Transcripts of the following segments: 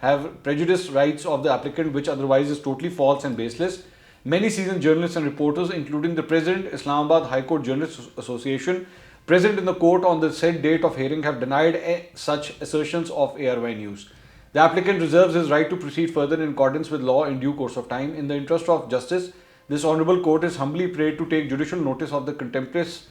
have prejudiced rights of the applicant which otherwise is totally false and baseless. Many seasoned journalists and reporters, including the President, Islamabad High Court Journalists Association, present in the court on the said date of hearing have denied such assertions of ARY News. The applicant reserves his right to proceed further in accordance with law in due course of time. In the interest of justice, this honourable court is humbly prayed to take judicial notice of the contemptuous,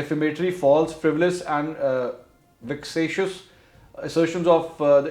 defamatory, false, frivolous and vexatious assertions of the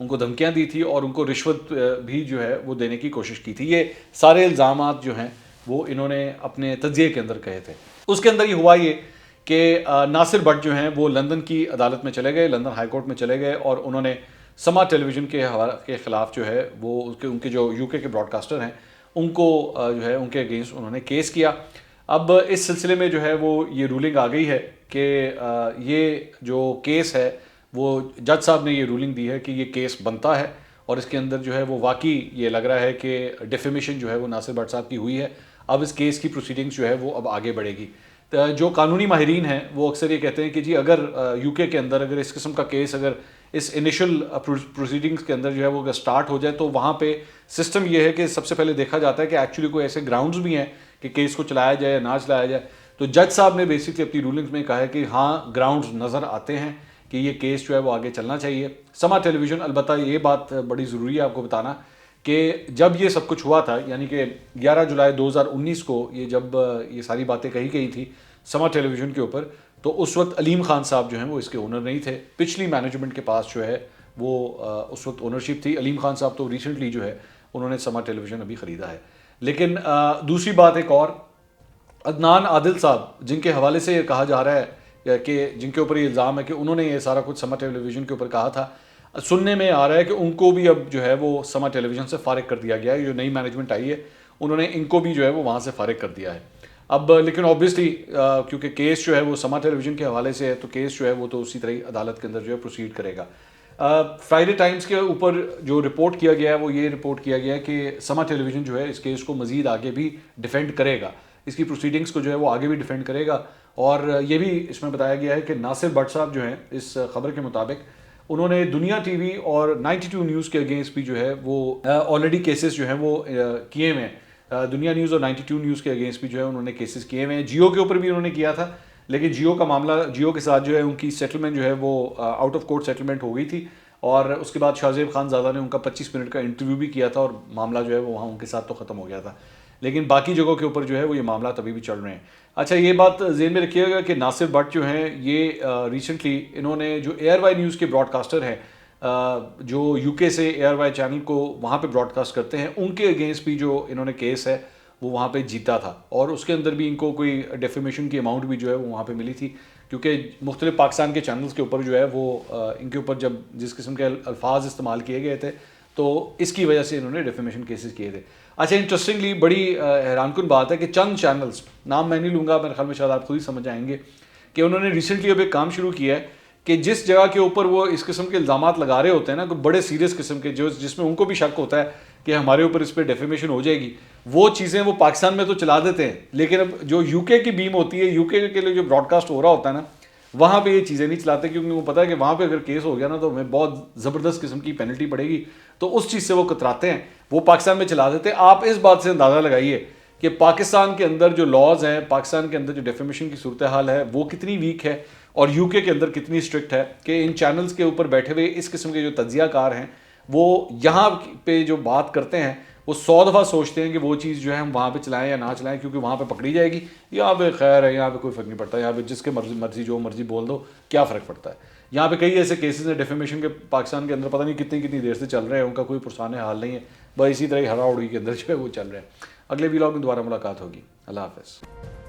ان کو دھمکیاں دی تھی اور ان کو رشوت بھی جو ہے وہ دینے کی کوشش کی تھی. یہ سارے الزامات جو ہیں وہ انہوں نے اپنے تجزیے کے اندر کہے تھے. اس کے اندر یہ ہوا یہ کہ ناصر بٹ جو ہیں وہ لندن کی عدالت میں چلے گئے, لندن ہائی کورٹ میں چلے گئے, اور انہوں نے سما ٹیلی ویژن کے خلاف جو ہے وہ ان کے جو یو کے براڈ کاسٹر ہیں ان کو جو ہے ان کے اگینسٹ انہوں نے کیس کیا. اب اس سلسلے میں جو ہے وہ یہ رولنگ آ گئی ہے کہ یہ جو کیس ہے وہ جج صاحب نے یہ رولنگ دی ہے کہ یہ کیس بنتا ہے, اور اس کے اندر جو ہے وہ واقعی یہ لگ رہا ہے کہ ڈیفیمیشن جو ہے وہ ناصر بٹ صاحب کی ہوئی ہے. اب اس کیس کی پروسیڈنگز جو ہے وہ اب آگے بڑھے گی. جو قانونی ماہرین ہیں وہ اکثر یہ کہتے ہیں کہ جی اگر یو کے اندر اگر اس قسم کا کیس اگر اس انیشل پروسیڈنگز کے اندر جو ہے وہ اگر سٹارٹ ہو جائے تو وہاں پہ سسٹم یہ ہے کہ سب سے پہلے دیکھا جاتا ہے کہ ایکچولی کوئی ایسے گراؤنڈز بھی ہیں کہ کیس کو چلایا جائے یا نہ چلایا جائے. تو جج صاحب نے بیسکلی اپنی رولنگز میں کہا ہے کہ ہاں گراؤنڈز نظر آتے ہیں کہ یہ کیس جو ہے وہ آگے چلنا چاہیے. سما ٹیلی ویژن, البتہ یہ بات بڑی ضروری ہے آپ کو بتانا کہ جب یہ سب کچھ ہوا تھا, یعنی کہ 11 جولائی 2019 کو یہ جب یہ ساری باتیں کہی گئی تھی سما ٹیلی ویژن کے اوپر, تو اس وقت علیم خان صاحب جو ہیں وہ اس کے اونر نہیں تھے. پچھلی مینجمنٹ کے پاس جو ہے وہ اس وقت اونرشپ تھی. علیم خان صاحب تو ریسنٹلی جو ہے انہوں نے سما ٹیلی ویژن ابھی خریدا ہے. لیکن دوسری بات ایک اور, عدنان عادل صاحب جن کے حوالے سے یہ کہا جا رہا ہے کہ جن کے اوپر یہ الزام ہے کہ انہوں نے یہ سارا کچھ سما ٹیلی ویژن کے اوپر کہا تھا, سننے میں آ رہا ہے کہ ان کو بھی اب جو ہے وہ سما ٹیلی ویژن سے فارغ کر دیا گیا ہے. جو نئی مینجمنٹ آئی ہے انہوں نے ان کو بھی جو ہے وہ وہاں سے فارغ کر دیا ہے. اب لیکن اوبیسلی کیونکہ کیس جو ہے وہ سما ٹیلی ویژن کے حوالے سے ہے تو کیس جو ہے وہ تو اسی طرح عدالت کے اندر جو ہے پروسیڈ کرے گا. فرائیڈے ٹائمز کے اوپر جو رپورٹ کیا گیا ہے وہ یہ رپورٹ کیا گیا ہے کہ سما ٹیلی ویژن جو ہے اس کیس کو مزید آگے بھی ڈیفینڈ کرے گا, اس کی پروسیڈنگز کو جو ہے وہ آگے بھی ڈیفینڈ کرے گا. اور یہ بھی اس میں بتایا گیا ہے کہ ناصر بٹ صاحب جو ہیں اس خبر کے مطابق انہوں نے دنیا ٹی وی اور 92 نیوز کے اگینسٹ بھی جو ہے وہ آلریڈی کیسز جو ہیں وہ کیے ہوئے ہیں. دنیا نیوز اور 92 نیوز کے اگینسٹ بھی جو ہے انہوں نے کیسز کیے ہوئے ہیں. جیو کے اوپر بھی انہوں نے کیا تھا, لیکن جیو کا معاملہ, جیو کے ساتھ جو ہے ان کی سیٹلمنٹ جو ہے وہ آؤٹ آف کورٹ سیٹلمنٹ ہو گئی تھی, اور اس کے بعد شاہزیب خان زادہ نے ان کا 25 منٹ کا انٹرویو بھی کیا تھا اور معاملہ جو ہے وہ وہاں ان کے ساتھ تو ختم ہو گیا تھا. لیکن باقی جگہوں کے اوپر جو ہے وہ یہ معاملات ابھی بھی چل رہے ہیں. اچھا یہ بات ذہن میں رکھیے گا کہ ناصر بٹ جو ہیں یہ ریسنٹلی انہوں نے جو ایئر وائی نیوز کے براڈ کاسٹر ہیں جو یو کے سے ایئر وائی چینل کو وہاں پہ براڈ کاسٹ کرتے ہیں, ان کے اگینسٹ بھی جو انہوں نے کیس ہے وہ وہاں پہ جیتا تھا, اور اس کے اندر بھی ان کو کوئی ڈیفیمیشن کی اماؤنٹ بھی جو ہے وہ وہاں پہ ملی تھی, کیونکہ مختلف پاکستان کے چینلز کے اوپر جو ہے وہ ان کے اوپر جب جس قسم کے الفاظ استعمال کیے گئے تھے تو اس کی وجہ سے انہوں نے ڈیفیمیشن کیسز کیے تھے. اچھا انٹرسٹنگلی بڑی حیران کن بات ہے کہ چند چینلز, نام میں نہیں لوں گا, میرے خیال میں شاید آپ خود ہی سمجھ آئیں گے, کہ انہوں نے ریسنٹلی اب ایک کام شروع کیا ہے کہ جس جگہ کے اوپر وہ اس قسم کے الزامات لگا رہے ہوتے ہیں نا, بڑے سیریس قسم کے جس میں ان کو بھی شک ہوتا ہے کہ ہمارے اوپر اس پہ ڈیفیمیشن ہو جائے گی, وہ چیزیں وہ پاکستان میں تو چلا دیتے ہیں, لیکن اب جو یو کے کی بیم ہوتی ہے, یو کے لیے جو براڈ کاسٹ ہو رہا ہوتا ہے نا, وہاں پہ یہ چیزیں نہیں چلاتے, کیونکہ وہ پتہ ہے کہ وہاں پہ اگر کیس ہو گیا نا تو ہمیں بہت زبردست قسم کی پینلٹی پڑے گی, تو اس چیز سے وہ کتراتے ہیں, وہ پاکستان میں چلا دیتے ہیں. آپ اس بات سے اندازہ لگائیے کہ پاکستان کے اندر جو لاز ہیں, پاکستان کے اندر جو ڈیفیمیشن کی صورتحال ہے وہ کتنی ویک ہے, اور یو کے اندر کتنی اسٹرکٹ ہے, کہ ان چینلز کے اوپر بیٹھے ہوئے اس قسم کے جو تجزیہ کار ہیں وہ یہاں پہ جو بات کرتے ہیں وہ 100 دفعہ سوچتے ہیں کہ وہ چیز جو ہے ہم وہاں پہ چلائیں یا نہ چلائیں, کیونکہ وہاں پہ پکڑی جائے گی. یہاں پہ خیر ہے, یہاں پہ کوئی فرق نہیں پڑتا, یہاں پہ جس کے مرضی جو مرضی بول دو, کیا فرق پڑتا ہے. یہاں پہ کئی ایسے کیسز ہیں ڈیفیمیشن کے پاکستان کے اندر, پتہ نہیں کتنی دیر سے چل رہے ہیں, ان کا کوئی پرسان حال نہیں ہے, بس اسی طرح ہرا اڑی کے اندر جو ہے وہ چل رہے ہیں. اگلے ولاگ میں دوبارہ ملاقات ہوگی. اللہ حافظ.